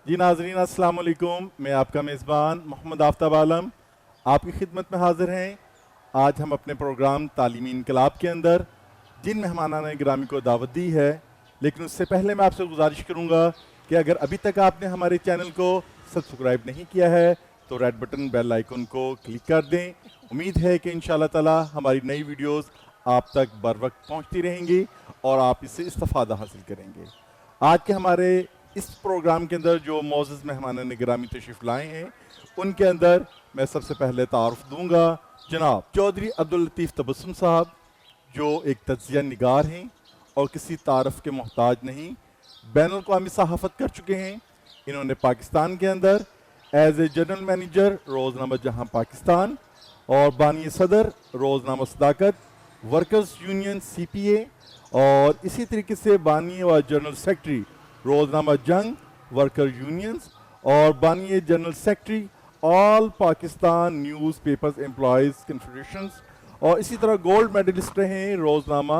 जी नाजरीन अस्सलाम वालेकुम, मैं आपका मेज़बान मोहम्मद आफ्ताब आलम आपकी खिदमत में हाजिर हैं। आज हम अपने प्रोग्राम तालीमी इनकलाब के अंदर जिन मेहमानान गिरामी को दावत दी है, लेकिन उससे पहले मैं आपसे गुजारिश करूंगा कि अगर अभी तक आपने हमारे चैनल को सब्सक्राइब नहीं किया है तो रेड बटन बेल आइकन को क्लिक कर दें। उम्मीद है कि इंशाल्लाह ताला हमारी नई वीडियोस आप तक बर वक्त पहुँचती रहेंगी और आप इससे इस्तिफादा हासिल करेंगे। आज के हमारे इस प्रोग्राम के अंदर जो मोअज़्ज़ज़ मेहमान गिरामी तशरीफ़ लाए हैं, उनके अंदर मैं सबसे पहले तारुफ दूंगा जनाब चौधरी अब्दुल लतीफ़ तबस्सुम साहब, जो एक तज्ज़िया निगार हैं और किसी तारफ़ के मोहताज नहीं, बैनुल अक़वामी सहाफ़त कर चुके हैं। इन्होंने पाकिस्तान के अंदर एज ए जनरल मैनेजर रोज़नामा जहां पाकिस्तान और बानी सदर रोज़नामा सदाकत, वर्कर्स यूनियन CPA और इसी तरीके से बानी व जनरल सेक्रेटरी रोज़नामा जंग वर्कर यूनियंस और बानी general secretary all Pakistan newspapers employees confederations और इसी तरह गोल्ड मेडलिस्ट रहे हैं रोज़नामा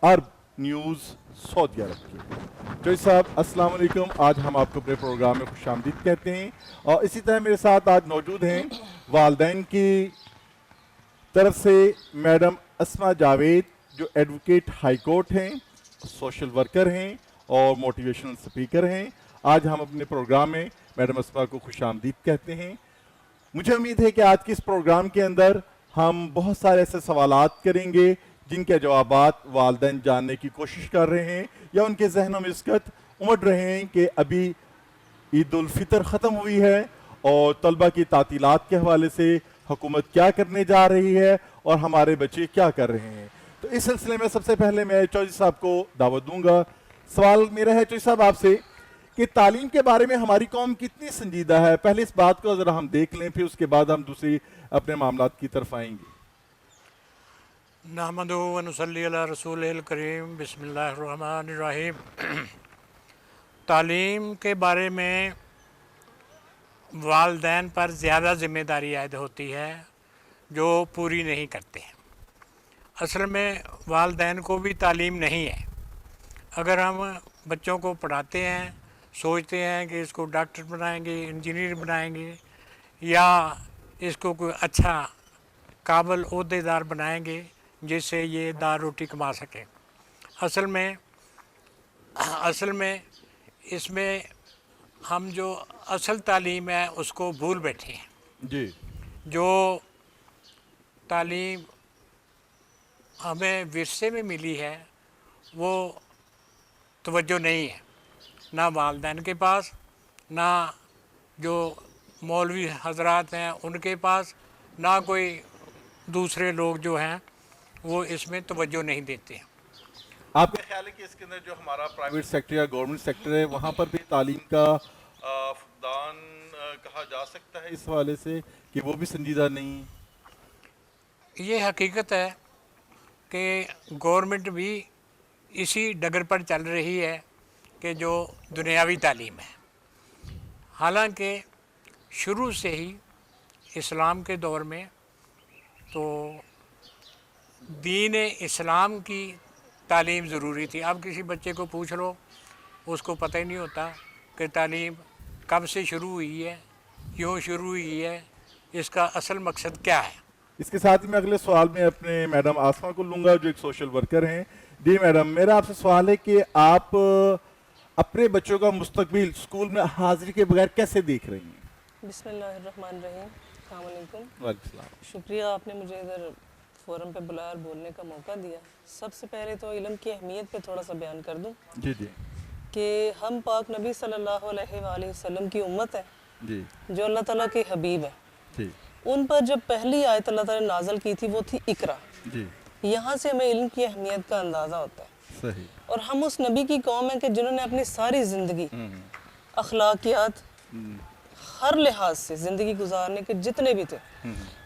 अरब न्यूज़ सऊदी अरब के। चौधरी साहब अस्सलाम वालेकुम, आज हम आपको अपने प्रोग्राम में खुशामदीद कहते हैं। और इसी तरह मेरे साथ आज मौजूद हैं वालदैन की तरफ से मैडम अस्मा जावेद, जो एडवोकेट हाई कोर्ट हैं, सोशल वर्कर हैं और मोटिवेशनल स्पीकर हैं। आज हम अपने प्रोग्राम में मैडम अस्मा को खुशामदीद कहते हैं। मुझे उम्मीद है कि आज के इस प्रोग्राम के अंदर हम बहुत सारे ऐसे सवालात करेंगे जिनके जवाबात वालिदैन जानने की कोशिश कर रहे हैं या उनके जहनों में इस वक्त उमड़ रहे हैं कि अभी ईद उल फितर ख़त्म हुई है और तलबा की तातीलात के हवाले से हुकूमत क्या करने जा रही है और हमारे बच्चे क्या कर रहे हैं। तो इस सिलसिले में सबसे पहले मैं चौधरी साहब को दावत दूंगा। सवाल मेरा है चौधरी साहब आपसे कि तालीम के बारे में हमारी कौम कितनी संजीदा है। पहले इस बात को ज़रा हम देख लें, फिर उसके बाद हम दूसरी अपने मामलात की तरफ आएंगे। नहमदु व नुसल्ली अला रसूलिल करीम, बिस्मिल्लाहिर्रहमानिर्रहीम। तालीम के बारे में वालिदैन पर ज़्यादा ज़िम्मेदारी आयद होती है जो पूरी नहीं करते हैं। असल में वालिदैन को भी तालीम नहीं है। अगर हम बच्चों को पढ़ाते हैं, सोचते हैं कि इसको डॉक्टर बनाएंगे, इंजीनियर बनाएंगे या इसको कोई अच्छा काबिल ओहदेदार बनाएंगे जिससे ये दार रोटी कमा सके, असल में इसमें हम जो असल तालीम है उसको भूल बैठे हैं। जी, जो तालीम हमें विरसे में मिली है वो तवज्जो नहीं है, ना वालिदैन के पास, ना जो मौलवी हजरात हैं उनके पास, ना कोई दूसरे लोग जो हैं वो इसमें तवज्जो नहीं देते हैं। आपका ख्याल है कि इसके अंदर जो हमारा प्राइवेट सेक्टर या गवर्नमेंट सेक्टर है वहाँ पर भी तालीम का फुकदान कहा जा सकता है इस हवाले से कि वो भी संजीदा नहीं? ये हकीकत है कि गवर्नमेंट भी इसी डगर पर चल रही है कि जो दुनियावी तालीम है। हालांकि शुरू से ही इस्लाम के दौर में तो दीन इस्लाम की तालीम ज़रूरी थी। अब किसी बच्चे को पूछ लो, उसको पता ही नहीं होता कि तालीम कब से शुरू हुई है, क्यों शुरू हुई है, इसका असल मकसद क्या है। इसके साथ ही मैं अगले सवाल में अपने मैडम आसमा को लूँगा, जो एक सोशल वर्कर हैं। जी मैडम, मेरा आपसे सवाल है कि आप अपने बच्चों का मुस्तकबिल स्कूल में हाजिरी के बगैर कैसे देख रही हैं? बिस्मिल्लाहिर्रहमानिर्रहीम, अस्सलाम वालेकुम। वालेकुम सलाम। शुक्रिया आपने मुझे इधर फ़ोरम पे बुलाया और बोलने का मौका दिया। सबसे पहले तो इल्म की अहमियत पे थोड़ा सा बयान कर दूं जी जी कि हम पाक नबी सल्लल्लाहु अलैहि वसल्लम की उम्मत है जी जो अल्लाह ताला के हबीब है। जी उन पर जब पहली आयत अल्लाह ताला ने नाज़िल की थी वो थी इकरा। जी, यहाँ से हमें इल्म की अहमियत का अंदाज़ा होता है। सही। और हम उस नबी की कौम है कि जिन्होंने अपनी सारी ज़िंदगी अखलाकियात हर लिहाज से ज़िंदगी गुजारने के जितने भी थे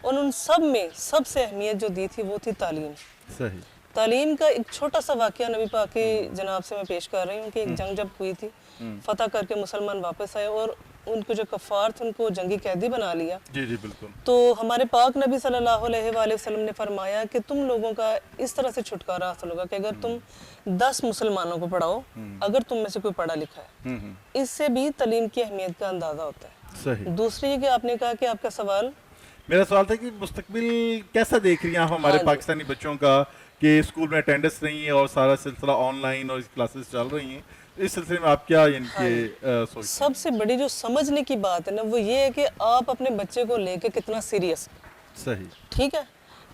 और उन सब में सबसे अहमियत जो दी थी वो थी तालीम। सही। तालीम का एक छोटा सा वाक़या नबी पाक की जनाब से मैं पेश कर रही हूँ कि एक जंग जब हुई थी, फतह करके मुसलमान वापस आए और ان کو جو کفار تھے ان کو جنگی قیدی بنا لیا. جی جی بالکل. تو ہمارے پاک نبی صلی اللہ علیہ وآلہ وسلم نے فرمایا کہ تم لوگوں کا اس طرح سے چھٹکارا حاصل ہوگا کہ اگر تم 10 مسلمانوں کو پڑھاؤ, اگر تم میں سے کوئی پڑھا لکھا ہے, اس سے بھی تعلیم کی اہمیت کا اندازہ ہوتا ہے. صحیح. دوسری یہ کہ آپ نے کہا کہ آپ کا سوال, میرا سوال تھا کہ مستقبل کیسا دیکھ رہی ہیں آپ ہمارے پاکستانی بچوں کا, کہ اسکول میں اٹینڈنس نہیں ہے اور سارا سلسلہ آن لائن اور کلاسز چل رہی ہیں, اس سلسلے میں آپ کیا یعنی کہ سوچتے ہیں؟ سب سے بڑی جو سمجھنے کی بات ہے نا وہ یہ ہے کہ آپ اپنے بچے کو لے کے کتنا سیریس. صحیح. ٹھیک ہے.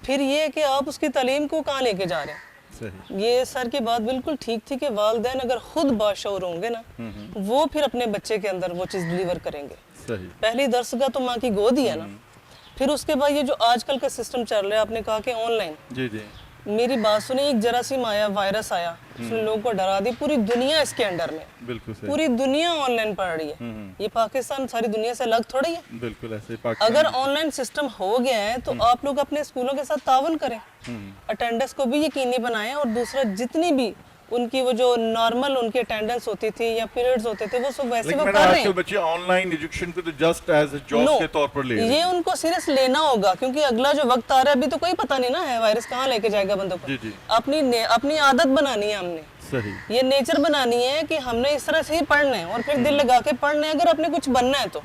پھر یہ ہے کہ آپ اس کی تعلیم کو کہاں لے کے جا رہے ہیں. صحیح. یہ سر کی بات بالکل ٹھیک تھی کہ والدین اگر خود باشعور ہوں گے نا, وہ پھر اپنے بچے کے اندر وہ چیز ڈلیور کریں گے. صحیح. پہلی درسگاہ تو ماں کی گود ہی ہے نا. پھر اس کے بعد یہ جو آج کل کا سسٹم چل رہا ہے, آپ نے کہا کہ آن لائن, جی جی میری بات سنیں, ایک جراثیم آیا, وائرس آیا, اس نے لوگوں کو ڈرا دی, پوری دنیا اس کے انڈر میں, بالکل صحیح. پوری دنیا آن لائن پڑھ رہی ہے. یہ پاکستان ساری دنیا سے الگ تھوڑی ہے. بالکل ایسے ہی اگر آن لائن سسٹم ہو گیا ہے تو آپ لوگ اپنے اسکولوں کے ساتھ تعاون کریں, اٹینڈنس کو بھی یقینی بنائیں, اور دوسرا جتنی بھی ان کی وہ جو نارمل ان کی اٹینڈنس ہوتی تھی یا پیریڈز ہوتے تھے وہ سب ویسے وہ کر رہے ہیں. بچے آن لائن ایجوکیشن کو تو جسٹ ایز اے جاب کے طور پر لے رہے ہیں. یہ ان کو سیریس لینا ہوگا, کیونکہ اگلا جو وقت آ رہا ہے ابھی تو کوئی پتہ نہیں نا ہے وائرس کہاں لے کے جائے گا بندوں کو. جی جی اپنی عادت بنانی ہے ہم نے. صحیح. یہ نیچر بنانی ہے کہ ہم نے اس طرح سے ہی پڑھنا ہے, اور پھر دل لگا کے پڑھنا ہے اگر اپنے کچھ بننا ہے تو.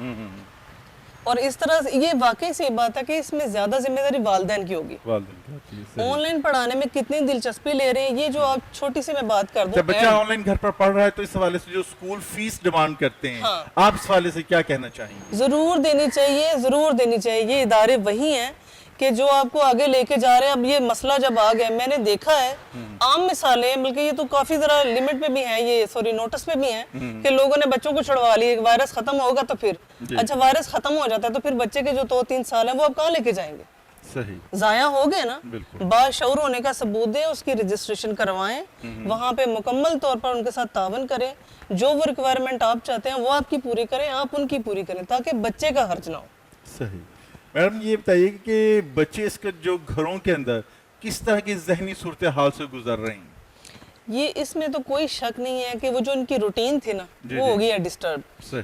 اور اس طرح سے یہ واقعی سی بات ہے کہ اس میں زیادہ ذمہ داری والدین کی ہوگی. آن لائن پڑھانے میں کتنی دلچسپی لے رہے ہیں, یہ جو آپ چھوٹی سی میں بات کر دوں, جب بچہ آن لائن گھر پر پڑھ رہا ہے تو اس حوالے سے جو اسکول فیس ڈیمانڈ کرتے ہیں, آپ اس حوالے سے کیا کہنا چاہیں گے؟ ضرور دینی چاہیے, ضرور دینی چاہیے. یہ ادارے وہی ہیں کہ جو آپ کو آگے لے کے جا رہے ہیں. اب یہ مسئلہ جب آ گیا, میں نے دیکھا ہے عام مثالیں, بلکہ یہ تو کافی ذرا لمٹ پہ بھی ہیں, یہ سوری نوٹس پہ بھی ہیں, کہ لوگوں نے بچوں کو چھڑوا لی, وائرس ختم ہوگا تو پھر اچھا وائرس ختم ہو جاتا ہے تو پھر بچے کے جو 2-3 سال ہیں وہ اب کہاں لے کے جائیں گے؟ صحیح. ضائع ہو گئے نا. باشعور ہونے کا ثبوت دیں, اس کی رجسٹریشن کروائیں, وہاں پہ مکمل طور پر ان کے ساتھ تعاون کریں, جو وہ ریکوائرمنٹ آپ چاہتے ہیں وہ آپ کی پوری کریں, آپ ان کی پوری کریں, تاکہ بچے کا حرج نہ ہو. صحیح. میڈم یہ بتائیے کہ بچے اس کے جو گھروں کے اندر کس طرح کی ذہنی صورتحال سے گزر رہے ہیں؟ یہ اس میں تو کوئی شک نہیں ہے کہ وہ جو ان کی روٹین تھی نا وہ ہو گئی ہے ڈسٹرب,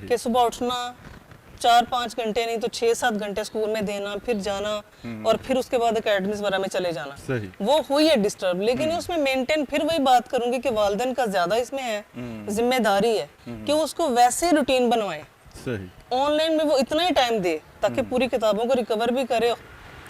کہ صبح اٹھنا 4-5 گھنٹے نہیں تو 6-7 گھنٹے اسکول میں دینا, پھر جانا, اور پھر اس کے بعد اکیڈمیز وغیرہ میں چلے جانا, وہ ہوئی ہے ڈسٹرب. لیکن اس میں مینٹین, پھر وہی بات کروں گی کہ والدین کا زیادہ اس میں ہے ذمہ داری ہے کہ اس کو ویسے روٹین بنوائیں. آن لائن میں وہ اتنا ہی ٹائم دے تاکہ پوری کتابوں کو ریکور بھی کرے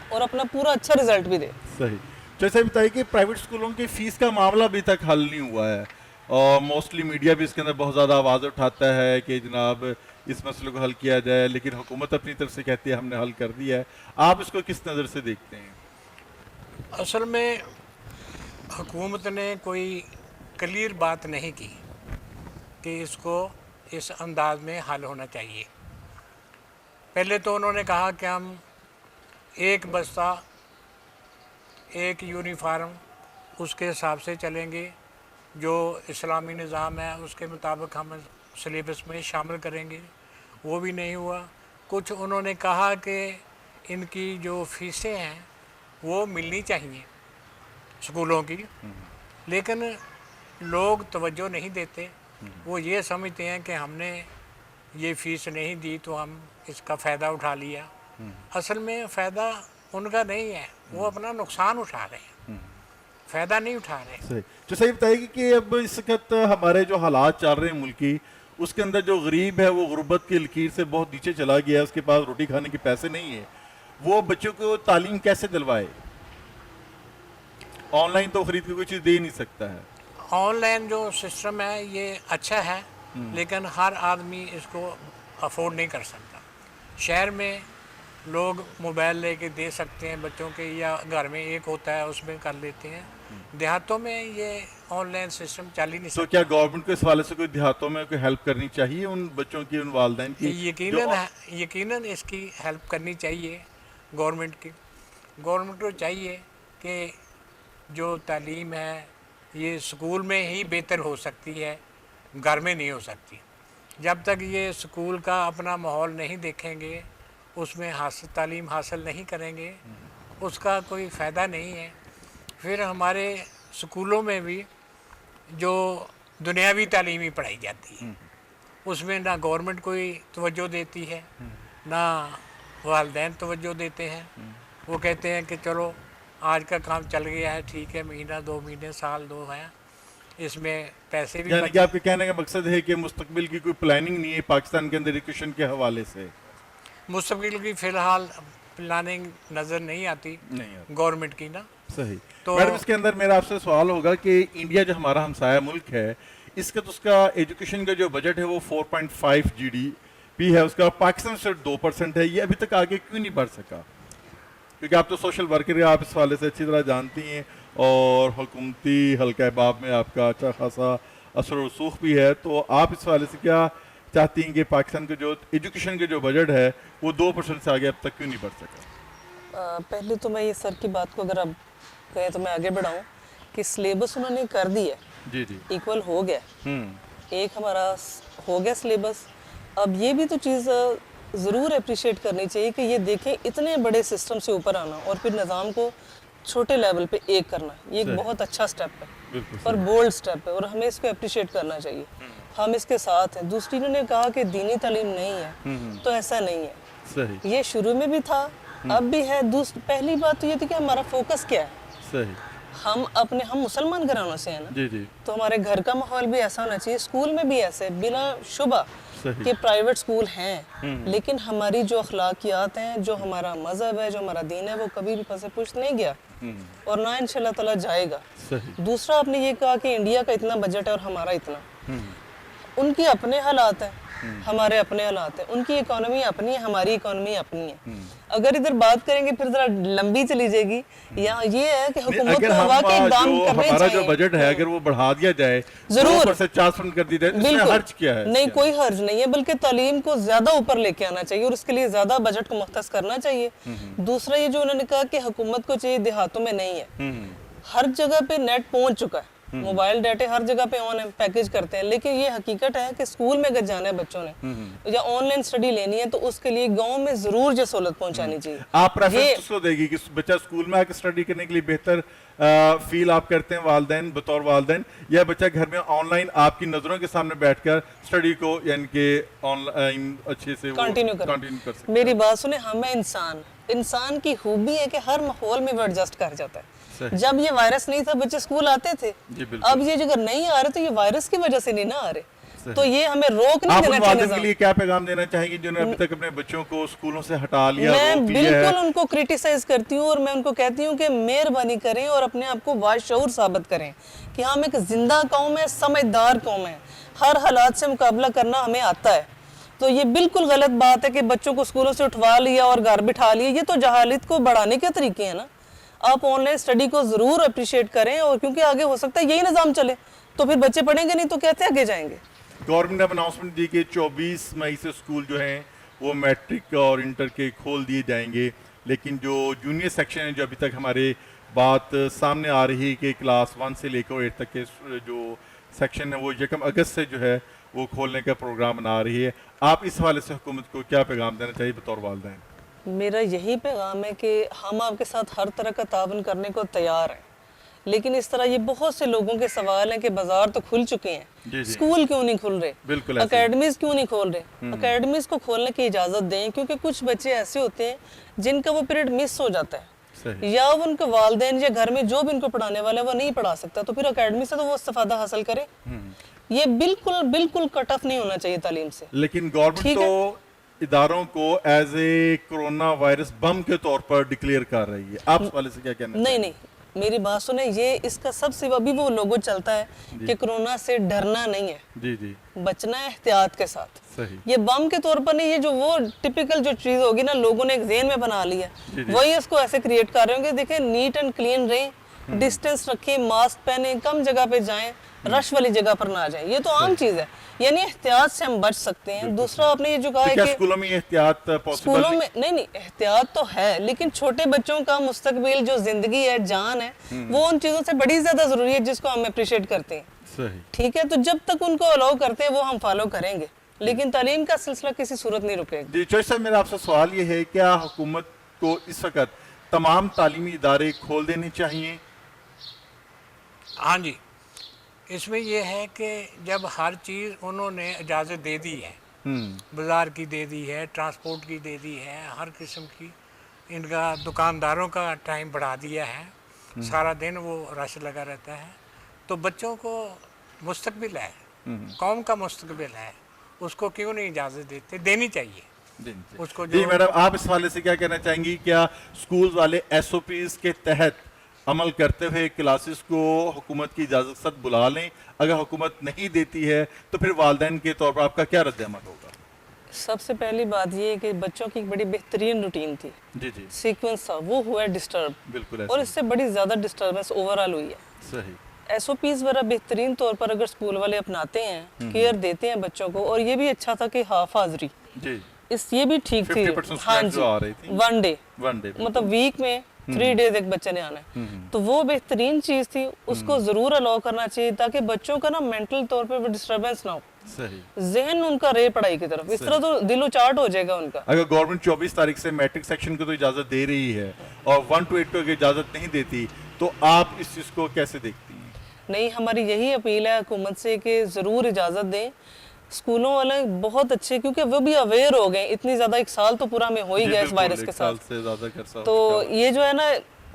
اور اپنا پورا اچھا رزلٹ بھی دے. صحیح. جیسے بتائیے کہ پرائیویٹ اسکولوں کی فیس کا معاملہ ابھی تک حل نہیں ہوا ہے, اور موسٹلی میڈیا بھی اس کے اندر بہت زیادہ آواز اٹھاتا ہے کہ جناب اس مسئلے کو حل کیا جائے, لیکن حکومت اپنی طرف سے کہتی ہے ہم نے حل کر دیا ہے. آپ اس کو کس نظر سے دیکھتے ہیں؟ اصل میں حکومت نے کوئی کلیئر بات نہیں کی کہ اس کو اس انداز میں حل ہونا چاہیے. پہلے تو انہوں نے کہا کہ ہم ایک بستہ, ایک یونیفارم, اس کے حساب سے چلیں گے, جو اسلامی نظام ہے اس کے مطابق ہم سلیبس میں شامل کریں گے. وہ بھی نہیں ہوا. کچھ انہوں نے کہا کہ ان کی جو فیسیں ہیں وہ ملنی چاہیے اسکولوں کی, لیکن لوگ توجہ نہیں دیتے. وہ یہ سمجھتے ہیں کہ ہم نے یہ فیس نہیں دی تو ہم اس کا فائدہ اٹھا لیا. اصل میں فائدہ ان کا نہیں ہے, وہ اپنا نقصان اٹھا رہے ہیں, فائدہ نہیں اٹھا رہے. صحیح. جو صحیح بتائیے گی کہ اب اس وقت ہمارے جو حالات چل رہے ہیں ملکی, اس کے اندر جو غریب ہے وہ غربت کی لکیر سے بہت نیچے چلا گیا ہے, اس کے پاس روٹی کھانے کے پیسے نہیں ہیں, وہ بچوں کو تعلیم کیسے دلوائے؟ آن لائن تو خرید کے کوئی چیز دے نہیں سکتا ہے. آن لائن جو سسٹم ہے یہ اچھا ہے, لیکن ہر آدمی اس کو افورڈ نہیں کر سکتا. شہر میں لوگ موبائل لے کے دے سکتے ہیں بچوں کے, یا گھر میں ایک ہوتا ہے اس میں کر لیتے ہیں. دیہاتوں میں یہ آن لائن سسٹم چل ہی نہیں سکتا. تو کیا گورنمنٹ کو اس حوالے سے کوئی دیہاتوں میں کوئی ہیلپ کرنی چاہیے ان بچوں کی, ان والدین کی؟ یقیناً اس کی ہیلپ کرنی چاہیے گورنمنٹ کی. گورنمنٹ کو چاہیے کہ جو تعلیم ہے یہ اسکول میں ہی بہتر ہو سکتی ہے, گھر میں نہیں ہو سکتی. جب تک یہ اسکول کا اپنا ماحول نہیں دیکھیں گے, اس میں تعلیم حاصل نہیں کریں گے, اس کا کوئی فائدہ نہیں ہے. پھر ہمارے اسکولوں میں بھی جو دنیاوی تعلیم ہی پڑھائی جاتی ہے, उसमें ना गवर्नमेंट कोई तवज्जो देती है, ना वालिदैन तवज्जो देते हैं। वो कहते हैं कि चलो आज का काम चल गया है, ठीक है, महीना 2 महीने साल 2 है, इसमें पैसे भी यानी कि आपके कहने का मकसद है कि मुस्तकबिल की कोई प्लानिंग नहीं है पाकिस्तान के अंदर एजुकेशन के हवाले से? मुस्तकबिल की फ़िलहाल प्लानिंग नज़र नहीं आती गवर्नमेंट की ना। सही। तो मैडम इसके अंदर मेरा आपसे सवाल होगा कि इंडिया जो हमारा हमसाया मुल्क है, इसका तो उसका एजुकेशन का जो बजट है वो 4.5 GDP है उसका, पाकिस्तान सिर्फ 2% है, ये अभी तक आगे क्यों नहीं बढ़ सका? क्योंकि आप तो सोशल वर्कर हैं, आप इस हवाले से अच्छी तरह जानती हैं और हुकूमती हल्का बाब में आपका अच्छा खासा असर और रसूख भी है, तो आप इस हवाले से क्या चाहती हैं कि पाकिस्तान का जो एजुकेशन का जो बजट है वो 2% से आगे अब तक क्यों नहीं बढ़ सका? पहले तो मैं ये सर की बात को अगर आप कहें तो मैं आगे बढ़ाऊं कि सिलेबस उन्होंने कर दिया, जी जी, इक्वल हो गया, एक हमारा हो गया सिलेबस। अब ये भी तो चीज़ ज़रूर अप्रिशिएट करनी चाहिए कि ये देखें इतने बड़े सिस्टम से ऊपर आना और फिर निज़ाम को छोटे लेवल पे एक करना, ये एक बहुत अच्छा स्टेप है और बोल्ड स्टेप है और हमें इसको अप्रिशिएट करना चाहिए। हम इसके साथ हैं। दूसरी ने कहा कि दीनी तालीम नहीं है, तो ऐसा नहीं है, सही, ये शुरू में भी था, अब भी है। पहली बात तो ये थी कि हमारा फोकस क्या है। सही, हम मुसलमान घरानों से हैं ना, जी जी, तो हमारे घर का माहौल भी ऐसा होना चाहिए। स्कूल में भी ऐसे बिना शुबा कि प्राइवेट स्कूल हैं, लेकिन हमारी जो अखलाकियात हैं, जो हमारा मजहब है, जो हमारा दीन है, वो कभी भी फंसे पुष्ट नहीं गया और ना इंशाल्लाह ताला जाएगा। दूसरा आपने ये कहा कि इंडिया का इतना बजट है और हमारा इतना, उनकी अपने हालात हैं, हमारे अपने हालात हैं, उनकी इकोनॉमी अपनी है, हमारी इकोनॉमी अपनी है। अगर इधर बात करेंगे फिर जरा लंबी चली जाएगी। या ये है कि हुकूमत को हवा के इकदाम करने हमारा चाहिए। जो बजट है अगर वो बढ़ा दिया जाए, जरूर 4% कर दी जाए, इसमें हर्ज क्या है? नहीं, कोई हर्ज नहीं है, बल्कि तालीम को ज्यादा ऊपर लेके आना चाहिए और इसके लिए ज्यादा बजट को मुख्तस करना चाहिए। दूसरा ये जो उन्होंने कहा कि हुकूमत को चाहिए, देहातों में नहीं है, हर जगह पे नेट पहुंच चुका है, मोबाइल डाटे हर जगह पे ऑन पैकेज करते हैं, लेकिन ये हकीकत है कि स्कूल में अगर जाना है बच्चों ने या ऑनलाइन स्टडी लेनी है तो उसके लिए गांव में जरूर जो सहूलत पहुंचानी चाहिए। आप प्रेफरेंस किसको देगी कि बच्चा स्कूल में आकर स्टडी करने के लिए बेहतर फील आप करते हैं वालिदैन, बतौर वालिदैन, या बच्चा घर में ऑनलाइन आपकी नजरों के सामने बैठकर स्टडी को यानी कि ऑनलाइन अच्छे से कंटिन्यू कर सकते? मेरी बात सुने, हमें इंसान की खूबी है कि हर माहौल में वो एडजस्ट कर जाता है। जब ये वायरस नहीं था बच्चे स्कूल आते थे, अब ये अगर नहीं आ रहे तो ये वायरस की वजह से नहीं ना आ रहे, तो ये हमें रोक नहीं देना चाहिए। आप के लिए क्या पैगाम देना चाहेंगे जिन्होंने अभी तक अपने बच्चों को स्कूलों से हटा लिया? मैं बिल्कुल उनको क्रिटिसाइज करती हूँ और मैं उनको कहती हूँ कि मेहरबानी करें और अपने आप को बाशऊर साबित करें कि हम एक जिंदा कौम है, समझदार कौम है, हर हालात से मुकाबला करना हमें आता है। तो ये बिल्कुल गलत बात है कि बच्चों को स्कूलों से उठवा लिया और घर बिठा लिया, ये तो जहालियत को बढ़ाने के तरीके हैं ना। आप ऑनलाइन स्टडी को ज़रूर अप्रिशिएट करें और क्योंकि आगे हो सकता है यही निज़ाम चले तो फिर बच्चे पढ़ेंगे नहीं तो कैसे आगे जाएंगे। गवर्नमेंट ने अनाउंसमेंट दी कि 24 मई से स्कूल जो हैं वो मैट्रिक और इंटर के खोल दिए जाएंगे, लेकिन जो जूनियर सेक्शन है जो अभी तक हमारे बात सामने आ रही है कि क्लास 1 से लेकर 8 तक के जो सेक्शन है वो 1 अगस्त से जो है वो खोलने का प्रोग्राम बना रही है। आप इस हवाले से हुकूमत को क्या पैगाम देना चाहिए बतौर वालिदैन? मेरा यही पैगाम है कि हम आपके साथ हर तरह का तावन करने को तैयार हैं, लेकिन इस तरह ये बहुत से लोगों के सवाल हैं कि बाजार तो खुल चुके हैं, स्कूल क्यों नहीं खुल रहे, बिल्कुल अकेडमीज क्यों नहीं खोल रहे। अकेडमीज को खोलने की इजाज़त दें, क्योंकि कुछ बच्चे ऐसे होते हैं जिनका वो पीरियड मिस हो जाता है या उनके वालिदैन या घर में जो भी इनको पढ़ाने वाला है वो नहीं पढ़ा सकता, तो फिर अकेडमी से तो वो इस्तेफादा हासिल करे। ये बिल्कुल कट ऑफ नहीं होना चाहिए तालीम से। लेकिन गवर्नमेंट तो इदारों को एज ए कोरोना वायरस बम के तौर पर डिक्लेयर कर रही है, आप इस वाले से क्या कहना? नहीं, मेरी बात सुने, ये इसका सबसे अभी वो लोगो चलता है कि कोरोना से डरना नहीं है, जी बचना है एहतियात के साथ। सही। ये बम के तौर पर नहीं, ये जो वो टिपिकल जो चीज होगी ना लोगों ने एक ज़हन में बना लिया, वही इसको ऐसे क्रिएट कर रहे होंगे। देखें, नीट एंड क्लीन रहें, डिस्टेंस रखें, मास्क पहने, कम जगह पे जाएं, रश वाली जगह पर ना जाएं, ये तो आम चीज है, यानी एहतियात से हम बच सकते हैं। दूसरा आपने ये जो कहा है कि स्कूलों में एहतियात पॉसिबल स्कूलों में नहीं एहतियात तो है, लेकिन छोटे बच्चों का मुस्तकबिल जो जिंदगी है, जान है, वो उन चीजों से बड़ी ज्यादा जरूरी है जिसको हम अप्रिशिएट करते हैं। सही। ठीक है, तो जब तक उनको अलाउ करते हैं वो हम फॉलो करेंगे, लेकिन तालीम का सिलसिला किसी सूरत नहीं रुकेगा। जी चौधरी साहब, मेरा आपसे सवाल ये है, क्या हुकूमत को इस वक्त तमाम तालीमी इदारे खोल देने चाहिए? हाँ जी, اس میں یہ ہے کہ جب ہر چیز انہوں نے اجازت دے دی ہے، بازار کی دے دی ہے، ٹرانسپورٹ کی دے دی ہے، ہر قسم کی، ان کا دکانداروں کا ٹائم بڑھا دیا ہے، سارا دن وہ رش لگا رہتا ہے، تو بچوں کو مستقبل ہے، قوم کا مستقبل ہے، اس کو کیوں نہیں اجازت دیتے؟ دینی چاہیے اس کو۔ جی میڈم، آپ اس حوالے سے کیا کہنا چاہیں گی؟ کیا اسکول والے ایس او پیز کے تحت عمل کرتے ہوئے کلاسز کو حکومت کی اجازت سے بلا لیں؟ اگر حکومت نہیں دیتی ہے تو پھر والدین کے طور پر آپ کا کیا رد عمل ہوگا؟ سب سے پہلی بات یہ ہے کہ بچوں کی ایک بڑی بہترین روٹین تھی، جی جی سیکوینس تھا، وہ ہوا ہے ڈسٹرب، بالکل، اور اس سے بڑی زیادہ ڈسٹربنس اوورآل ہوئی ہے۔ صحیح۔ ایس او پیز وغیرہ بہترین طور پر اگر اسکول والے اپناتے ہیں، کیئر دیتے ہیں بچوں کو، اور یہ بھی اچھا تھا کہ ہاف حاضری، جی، یہ بھی ٹھیک تھی، 50% ہاں students جی، جو آ رہی تھی، ون ڈے، ون ڈے، مطلب ویک میں 3 days ایک بچے نے آنا ہے، تو وہ بہترین چیز تھی، اس کو ضرور الاؤ کرنا چاہیے تاکہ بچوں کا نا مینٹل طور پہ ڈسٹربنس نہ ہو، صحیح، ذہن ان کا رہے پڑھائی کی طرف، اس طرح تو دل و چاٹ ہو جائے گا ان کا۔ اگر گورنمنٹ 24 تاریخ سے میٹرک سیکشن کو تو اجازت دے رہی ہے اور 1 to 8 کو اگر اجازت نہیں دیتی تو آپ اس چیز کو کیسے دیکھتی ہیں؟ نہیں، ہماری یہی اپیل ہے حکومت سے کہ ضرور اجازت دیں، اسکولوں والے بہت اچھے، کیونکہ وہ بھی اویئر ہو گئے، اتنی زیادہ 1 سال تو پورا میں ہو ہی گیا اس وائرس کے ساتھ، سے زیادہ تو یہ جو ہے نا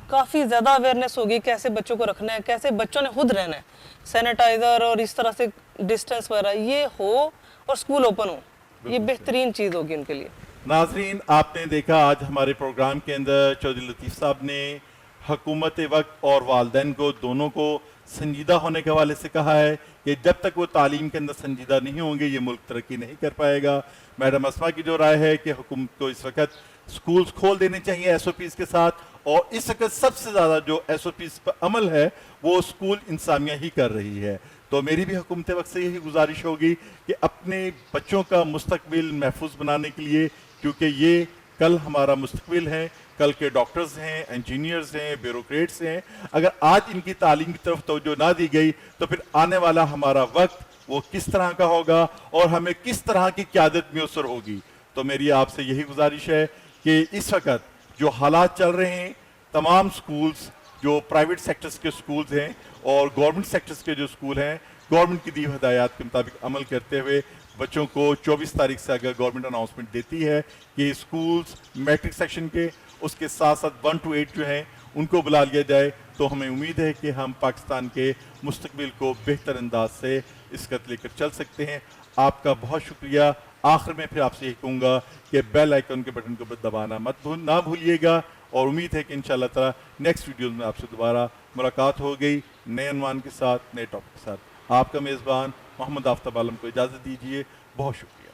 کافی زیادہ اویئرنیس ہوگی کیسے بچوں کو رکھنا ہے، کیسے بچوں نے خود رہنا ہے، سینیٹائزر اور اس طرح سے ڈسٹینس وغیرہ یہ ہو اور اسکول اوپن ہو، یہ بہترین چیز ہوگی ان کے لیے۔ ناظرین، آپ نے دیکھا آج ہمارے پروگرام کے اندر چودھری لطیف صاحب نے حکومت وقت اور والدین کو دونوں کو سنجیدہ ہونے کے حوالے سے کہا ہے کہ جب تک وہ تعلیم کے اندر سنجیدہ نہیں ہوں گے یہ ملک ترقی نہیں کر پائے گا۔ میڈم اسما کی جو رائے ہے کہ حکومت کو اس وقت سکولز کھول دینے چاہیے ایس او پیز کے ساتھ، اور اس وقت سب سے زیادہ جو ایس او پیز پر عمل ہے وہ سکول انسامیہ ہی کر رہی ہے۔ تو میری بھی حکومت وقت سے یہی گزارش ہوگی کہ اپنے بچوں کا مستقبل محفوظ بنانے کے لیے، کیونکہ یہ کل ہمارا مستقبل ہے، کل کے ڈاکٹرز ہیں، انجینئرز ہیں، بیوروکریٹس ہیں، اگر آج ان کی تعلیم کی طرف توجہ نہ دی گئی تو پھر آنے والا ہمارا وقت وہ کس طرح کا ہوگا اور ہمیں کس طرح کی قیادت میسر ہوگی۔ تو میری آپ سے یہی گزارش ہے کہ اس وقت جو حالات چل رہے ہیں، تمام سکولز جو پرائیویٹ سیکٹرز کے سکولز ہیں اور گورنمنٹ سیکٹرز کے جو سکول ہیں، گورنمنٹ کی دی ہوئی ہدایات کے مطابق عمل کرتے ہوئے بچوں کو 24 تاریخ سے اگر گورنمنٹ اناؤنسمنٹ دیتی ہے کہ سکولز میٹرک سیکشن کے، اس کے ساتھ ساتھ 1 to 8 جو ہیں ان کو بلا لیا جائے، تو ہمیں امید ہے کہ ہم پاکستان کے مستقبل کو بہتر انداز سے اس وقت لے کر چل سکتے ہیں۔ آپ کا بہت شکریہ۔ آخر میں پھر آپ سے یہ کہوں گا کہ بیل آئیکن کے بٹن کو دبانا نہ بھولیے گا، اور امید ہے کہ انشاءاللہ تعالی نیکسٹ ویڈیوز میں آپ سے دوبارہ ملاقات ہو گئی، نئے عنوان کے ساتھ، نئے ٹاپک کے ساتھ۔ آپ کا میزبان محمد آفتاب عالم کو اجازت دیجیے، بہت شکریہ۔